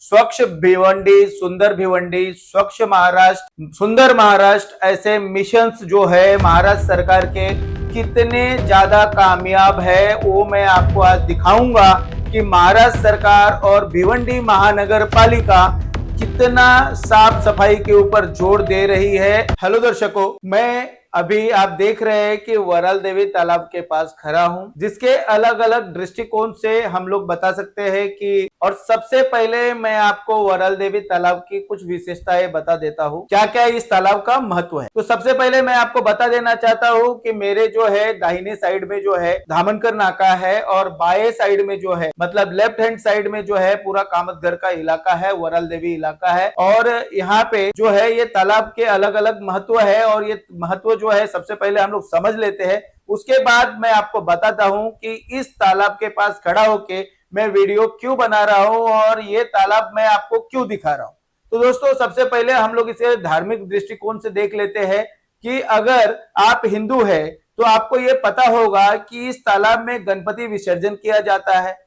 स्वच्छ भिवंडी, सुंदर भिवंडी, स्वच्छ महाराष्ट्र, सुंदर महाराष्ट्र, ऐसे मिशंस जो है महाराष्ट्र सरकार के कितने ज्यादा कामयाब है वो मैं आपको आज दिखाऊंगा कि महाराष्ट्र सरकार और भिवंडी महानगर पालिका कितना साफ सफाई के ऊपर जोर दे रही है। हेलो दर्शकों, मैं अभी आप देख रहे हैं कि वराल देवी तालाब के पास खड़ा हूं, जिसके अलग अलग दृष्टिकोण से हम लोग बता सकते हैं कि, और सबसे पहले मैं आपको वराल देवी तालाब की कुछ विशेषताएं बता देता हूं, क्या क्या इस तालाब का महत्व है। तो सबसे पहले मैं आपको बता देना चाहता हूं कि मेरे जो है दाहिने साइड में जो है धामनकर नाका है और बाएं साइड में जो है मतलब लेफ्ट हैंड साइड में जो है पूरा कामतघर का इलाका है, वराल देवी इलाका है। और यहाँ पे जो है ये तालाब के अलग अलग महत्व है और ये महत्व जो है सबसे पहले हम लोग समझ लेते हैं, उसके बाद मैं आपको बताता हूं कि इस तालाब के पास खड़ा होके मैं वीडियो क्यों बना रहा हूं और ये तालाब मैं आपको क्यों दिखा रहा हूं। तो दोस्तों, सबसे पहले हम लोग इसे धार्मिक दृष्टिकोण से देख लेते हैं कि अगर आप हिंदू है तो आपको ये पता होगा कि इस तालाब में गणपति विसर्जन किया जाता है,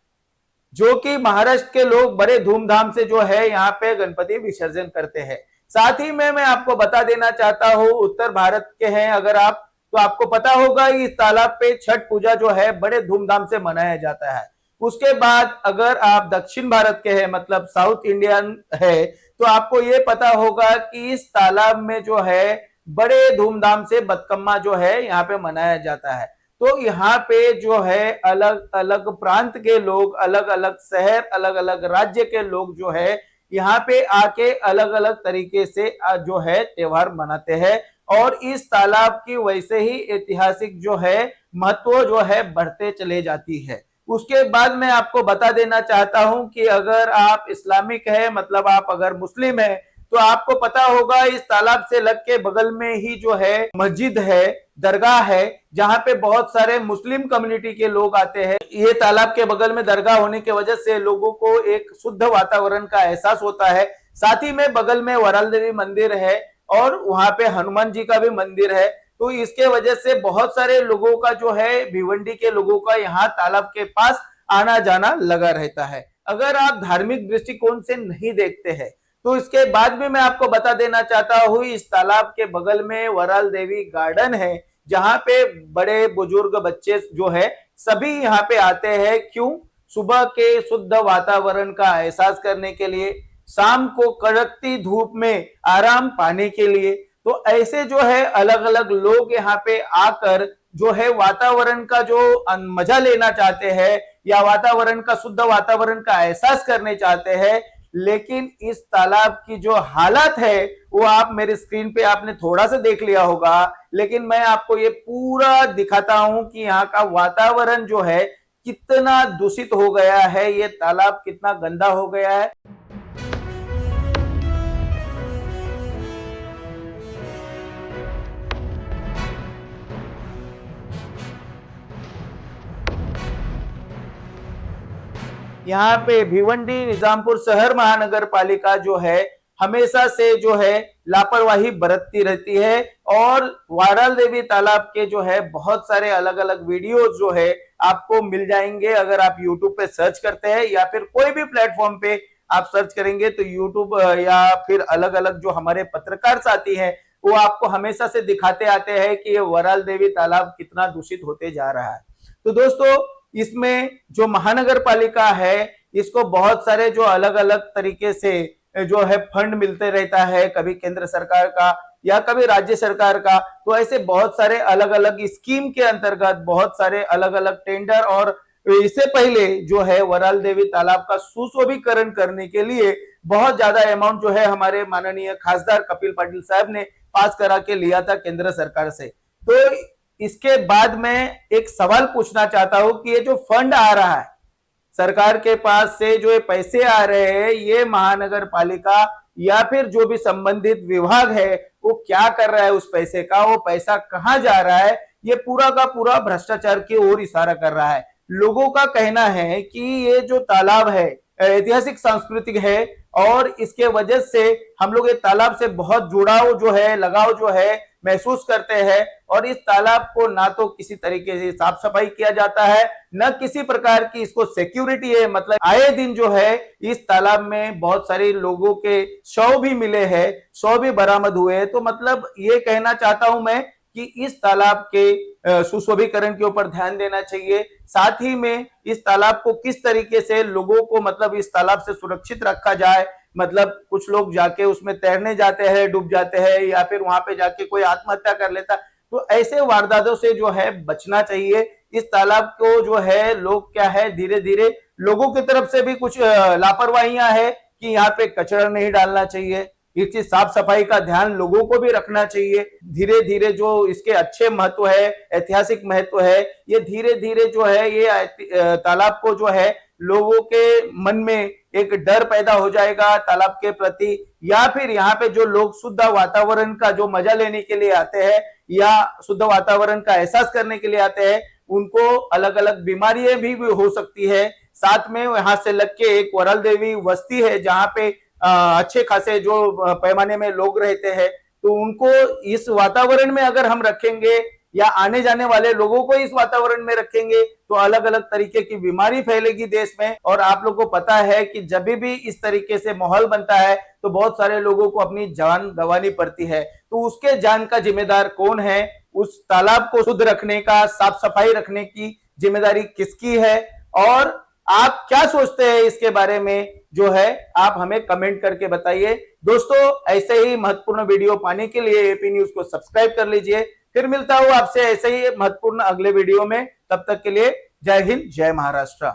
जो कि महाराष्ट्र के लोग बड़े धूमधाम से जो है यहाँ पे गणपति विसर्जन करते हैं। साथ ही में मैं आपको बता देना चाहता हूँ, उत्तर भारत के हैं अगर आप, तो आपको पता होगा इस तालाब पे छठ पूजा जो है बड़े धूमधाम से मनाया जाता है। उसके बाद अगर आप दक्षिण भारत के हैं मतलब साउथ इंडियन है, तो आपको ये पता होगा कि इस तालाब में जो है बड़े धूमधाम से बतकम्मा जो है यहाँ पे मनाया जाता है। तो यहाँ पे जो है अलग अलग प्रांत के लोग, अलग अलग शहर, अलग अलग राज्य के लोग जो है यहाँ पे आके अलग अलग तरीके से जो है त्योहार मनाते हैं और इस तालाब की वैसे ही ऐतिहासिक जो है महत्व जो है बढ़ते चले जाती है। उसके बाद मैं आपको बता देना चाहता हूं कि अगर आप इस्लामिक है मतलब आप अगर मुस्लिम है, तो आपको पता होगा इस तालाब से लग के बगल में ही जो है मस्जिद है, दरगाह है, जहां पे बहुत सारे मुस्लिम कम्युनिटी के लोग आते हैं। ये तालाब के बगल में दरगाह होने की वजह से लोगों को एक शुद्ध वातावरण का एहसास होता है। साथ ही में बगल में वराल देवी मंदिर है और वहां पे हनुमान जी का भी मंदिर है। तो इसके वजह से बहुत सारे लोगों का जो है भिवंडी के लोगों का यहाँ तालाब के पास आना जाना लगा रहता है। अगर आप धार्मिक दृष्टिकोण से नहीं देखते हैं तो इसके बाद भी मैं आपको बता देना चाहता हूँ, इस तालाब के बगल में वराल देवी गार्डन है, जहां पे बड़े बुजुर्ग बच्चे जो है सभी यहाँ पे आते हैं। क्यों? सुबह के शुद्ध वातावरण का एहसास करने के लिए, शाम को कड़कती धूप में आराम पाने के लिए। तो ऐसे जो है अलग अलग लोग यहाँ पे आकर जो है वातावरण का जो मजा लेना चाहते हैं या वातावरण का, शुद्ध वातावरण का एहसास करने चाहते हैं। लेकिन इस तालाब की जो हालत है वो आप मेरे स्क्रीन पे आपने थोड़ा सा देख लिया होगा, लेकिन मैं आपको ये पूरा दिखाता हूं कि यहाँ का वातावरण जो है कितना दूषित हो गया है, ये तालाब कितना गंदा हो गया है। यहाँ पे भिवंडी निजामपुर शहर महानगर पालिका जो है हमेशा से जो है लापरवाही बरतती रहती है और वराल देवी तालाब के जो है बहुत सारे अलग अलग वीडियोस जो है आपको मिल जाएंगे। अगर आप यूट्यूब पे सर्च करते हैं या फिर कोई भी प्लेटफॉर्म पे आप सर्च करेंगे तो यूट्यूब या फिर अलग अलग जो हमारे पत्रकार साथी हैं वो आपको हमेशा से दिखाते आते हैं कि ये वराल देवी तालाब कितना दूषित होते जा रहा है। तो दोस्तों, इसमें जो महानगर पालिका है इसको बहुत सारे जो अलग अलग तरीके से जो है फंड मिलते रहता है, कभी केंद्र सरकार का या कभी राज्य सरकार का। तो ऐसे बहुत सारे अलग अलग स्कीम के अंतर्गत बहुत सारे अलग अलग टेंडर, और इससे पहले जो है वराल देवी तालाब का सुशोभीकरण करने के लिए बहुत ज्यादा अमाउंट जो है हमारे माननीय खासदार कपिल पाटिल साहब ने पास करा के लिया था केंद्र सरकार से। तो इसके बाद मैं एक सवाल पूछना चाहता हूं कि ये जो फंड आ रहा है सरकार के पास से, जो ये पैसे आ रहे हैं, ये महानगर पालिका या फिर जो भी संबंधित विभाग है वो क्या कर रहा है उस पैसे का, वो पैसा कहां जा रहा है, ये पूरा का पूरा भ्रष्टाचार की ओर इशारा कर रहा है। लोगों का कहना है कि ये जो तालाब है ऐतिहासिक सांस्कृतिक है और इसके वजह से हम लोग ये तालाब से बहुत जुड़ाव जो है, लगाव जो है महसूस करते हैं। और इस तालाब को ना तो किसी तरीके से साफ सफाई किया जाता है, न किसी प्रकार की इसको सिक्योरिटी है। मतलब आए दिन जो है इस तालाब में बहुत सारे लोगों के शव भी मिले हैं, शव भी बरामद हुए हैं। तो मतलब ये कहना चाहता हूं मैं कि इस तालाब के सुशोभीकरण के ऊपर ध्यान देना चाहिए। साथ ही में इस तालाब को किस तरीके से लोगों को मतलब इस तालाब से सुरक्षित रखा जाए। मतलब कुछ लोग जाके उसमें तैरने जाते हैं, डूब जाते हैं, या फिर वहां पे जाके कोई आत्महत्या कर लेता। तो ऐसे वारदातों से जो है बचना चाहिए। इस तालाब को जो है लोग क्या है धीरे धीरे लोगों की तरफ से भी कुछ लापरवाहियां है कि यहाँ पे कचरा नहीं डालना चाहिए। इसकी साफ सफाई का ध्यान लोगों को भी रखना चाहिए। धीरे धीरे जो इसके अच्छे महत्व है, ऐतिहासिक महत्व है, ये धीरे धीरे जो है ये तालाब को जो है लोगों के मन में एक डर पैदा हो जाएगा तालाब के प्रति। या फिर यहाँ पे जो लोग शुद्ध वातावरण का जो मजा लेने के लिए आते हैं या शुद्ध वातावरण का एहसास करने के लिए आते हैं, उनको अलग अलग बीमारियां भी हो सकती है। साथ में यहाँ से लग के एक वरल देवी बस्ती है जहाँ पे अच्छे खासे जो पैमाने में लोग रहते हैं। तो उनको इस वातावरण में अगर हम रखेंगे या आने जाने वाले लोगों को इस वातावरण में रखेंगे तो अलग अलग तरीके की बीमारी फैलेगी देश में। और आप लोगों को पता है कि जब भी इस तरीके से माहौल बनता है तो बहुत सारे लोगों को अपनी जान गंवानी पड़ती है। तो उसके जान का जिम्मेदार कौन है? उस तालाब को शुद्ध रखने का, साफ सफाई रखने की जिम्मेदारी किसकी है? और आप क्या सोचते हैं इसके बारे में जो है आप हमें कमेंट करके बताइए। दोस्तों ऐसे ही महत्वपूर्ण वीडियो पाने के लिए एपी न्यूज को सब्सक्राइब कर लीजिए। फिर मिलता हूं आपसे ऐसे ही महत्वपूर्ण अगले वीडियो में। तब तक के लिए जय हिंद, जय महाराष्ट्र।